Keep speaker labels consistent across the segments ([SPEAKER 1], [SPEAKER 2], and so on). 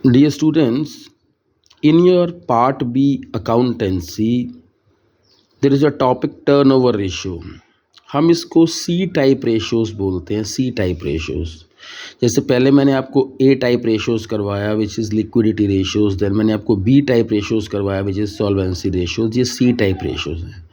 [SPEAKER 1] Dear students, in your part B accountancy, there is a topic turnover ratio. हम इसको सी type ratios बोलते हैं, सी type ratios. जैसे पहले मैंने आपको ए टाइप रेशियोज करवाया which is liquidity ratios, then मैंने आपको बी टाइप रेशियोज करवाया विच इज़ सॉल्वेंसी रेशियोज। ये सी टाइप रेशियोज हैं।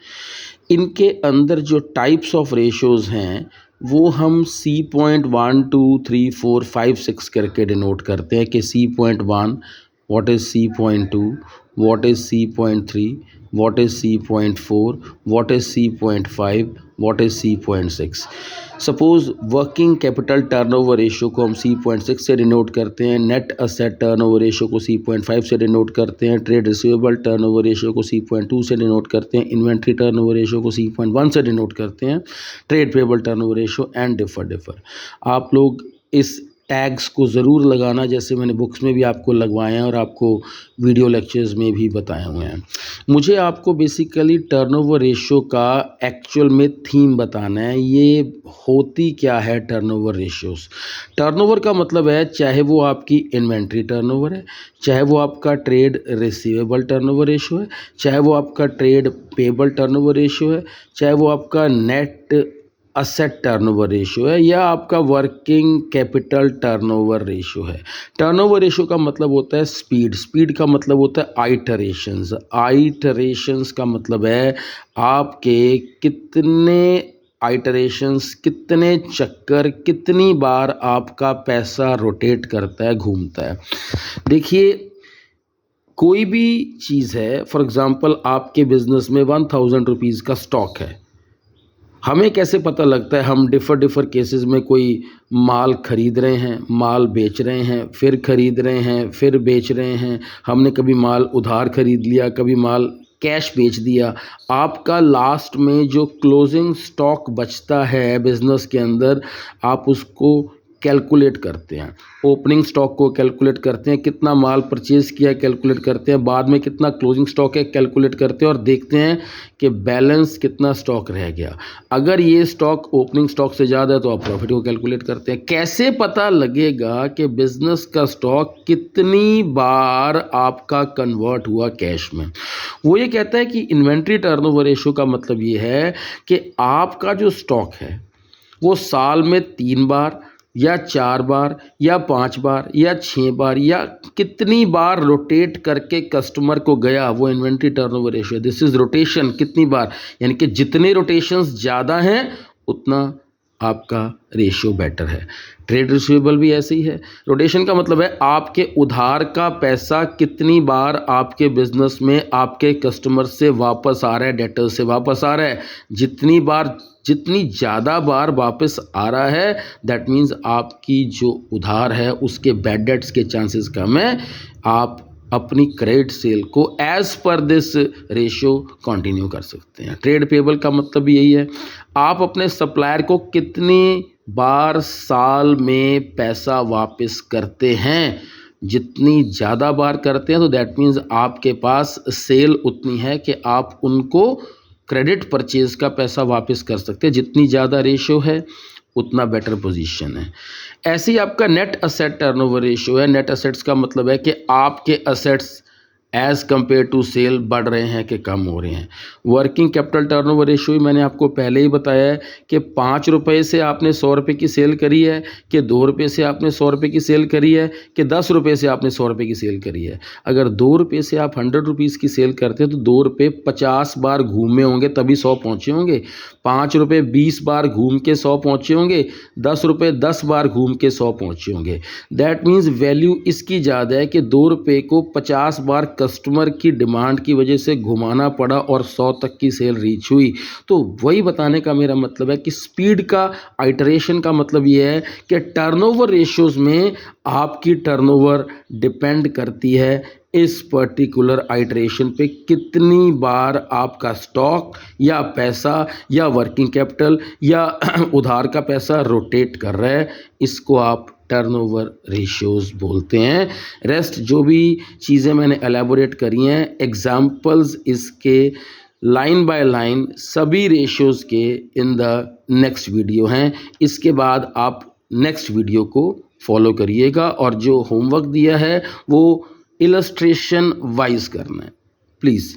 [SPEAKER 1] इनके अंदर जो टाइप्स ऑफ रेशियोज हैं वो हम C.1, 2, 3, 4, 5, 6 करके डिनोट करते हैं कि C.1 what is C.2, what is C.3, what is C.4, what is C.5, what is C.6। Suppose working capital turnover ratio को हम C.6 से डिनोट करते हैं, नेट असेट टर्नओवर रेशियो को C.5 से डिनोट करते हैं, ट्रेड रिसीवेबल टर्नओवर रेशियो को C.2 से डिनोट करते हैं, इन्वेंट्री टर्नओवर रेशियो को C.1 से डिनोट करते हैं, trade payable turnover ratio and differ. आप लोग इस टैग्स को ज़रूर लगाना, जैसे मैंने बुक्स में भी आपको लगवाए हैं और आपको वीडियो लेक्चर्स में भी बताए हुए हैं। मुझे आपको बेसिकली टर्नओवर रेशियो का एक्चुअल में थीम बताना है। ये होती क्या है टर्नओवर रेशियोस? टर्नओवर का मतलब है चाहे वो आपकी इन्वेंट्री टर्नओवर है, चाहे वो आपका ट्रेड रिसीवेबल टर्नओवर रेशियो है, चाहे वो आपका ट्रेड पेबल टर्नओवर रेशियो है, चाहे वो आपका नेट असेट टर्नओवर रेशियो है, या आपका वर्किंग कैपिटल टर्नओवर रेशियो है। टर्नओवर रेशियो का मतलब होता है स्पीड का मतलब होता है आइटरेशंस का मतलब है आपके कितने आइटरेशंस, कितने चक्कर, कितनी बार आपका पैसा रोटेट करता है, घूमता है। देखिए, कोई भी चीज़ है, फॉर एग्ज़ाम्पल आपके बिजनेस में 1000 रुपीज़ का स्टॉक है। हमें कैसे पता लगता है? हम डिफ़र केसेस में कोई माल खरीद रहे हैं, माल बेच रहे हैं, फिर खरीद रहे हैं, फिर बेच रहे हैं। हमने कभी माल उधार खरीद लिया, कभी माल कैश बेच दिया। आपका लास्ट में जो क्लोजिंग स्टॉक बचता है बिज़नेस के अंदर, आप उसको कैलकुलेट करते हैं। ओपनिंग स्टॉक को कैलकुलेट करते हैं, कितना माल परचेज़ किया कैलकुलेट करते हैं, बाद में कितना क्लोजिंग स्टॉक है कैलकुलेट करते हैं, और देखते हैं कि बैलेंस कितना स्टॉक रह गया। अगर ये स्टॉक ओपनिंग स्टॉक से ज़्यादा है तो आप प्रॉफिट को कैलकुलेट करते हैं। कैसे पता लगेगा कि बिजनेस का स्टॉक कितनी बार आपका कन्वर्ट हुआ कैश में? वो ये कहता है कि इन्वेंट्री टर्नओवर रेशियो का मतलब ये है कि आपका जो स्टॉक है वो साल में 3 बार या 4 बार या 5 बार या 6 बार या कितनी बार रोटेट करके कस्टमर को गया, वो inventory turnover ratio. This is rotation, कितनी बार, यानी कि जितने रोटेशंस ज़्यादा हैं उतना आपका रेशियो बेटर है। ट्रेड रिसीवेबल भी ऐसे ही है। रोटेशन का मतलब है आपके उधार का पैसा कितनी बार आपके बिजनेस में आपके कस्टमर से वापस आ रहा है, डेटर से वापस आ रहा है। जितनी ज़्यादा बार वापस आ रहा है, दैट मीन्स आपकी जो उधार है उसके बैड डेट्स के चांसेस कम है। आप अपनी क्रेडिट सेल को as per this ratio continue कर सकते हैं। ट्रेड पेबल का मतलब यही है, आप अपने सप्लायर को कितनी बार साल में पैसा वापस करते हैं। जितनी ज़्यादा बार करते हैं तो दैट मीन्स आपके पास सेल उतनी है कि आप उनको क्रेडिट परचेज का पैसा वापस कर सकते हैं। जितनी ज़्यादा रेशियो है उतना बेटर पोजीशन है। ऐसे ही आपका नेट असेट टर्नओवर रेशियो है। नेट असेट्स का मतलब है कि आपके assets as compare to sale बढ़ रहे हैं कि कम हो रहे हैं। वर्किंग कैपिटल टर्नओवर रेशियो ही मैंने आपको पहले ही बताया है कि 5 रुपये से आपने 100 रुपये की सेल करी है, कि 2 रुपये से आपने 100 रुपये की सेल करी है, कि 10 रुपये से आपने 100 रुपये की सेल करी है। अगर 2 रुपये से आप 100 रुपीज़ की सेल करते हैं तो 2 रुपये 50 बार घूमे होंगे तभी 100 पहुँचे होंगे। 5 रुपये 20 बार घूम के 100 पहुँचे होंगे। 10 रुपये 10 बार घूम के 100 पहुँचे होंगे। दैट मीन्स वैल्यू इसकी ज़्यादा है कि 2 रुपये को 50 बार कस्टमर की डिमांड की वजह से घुमाना पड़ा और 100 तक की सेल रीच हुई। तो वही बताने का मेरा मतलब है कि स्पीड का, आइटरेशन का मतलब ये है कि टर्नओवर रेशियोज में आपकी टर्नओवर डिपेंड करती है इस पर्टिकुलर आइटरेशन पे, कितनी बार आपका स्टॉक या पैसा या वर्किंग कैपिटल या उधार का पैसा रोटेट कर रहा है। इसको आप टर्नओवर रेशियोज बोलते हैं। रेस्ट जो भी चीज़ें मैंने एलैबोरेट करी हैं, एग्जाम्पल्स इसके लाइन बाय लाइन सभी रेशियोज के इन द नेक्स्ट वीडियो हैं। इसके बाद आप नेक्स्ट वीडियो को फॉलो करिएगा और जो होमवर्क दिया है वो इलस्ट्रेशन वाइज करना है प्लीज़।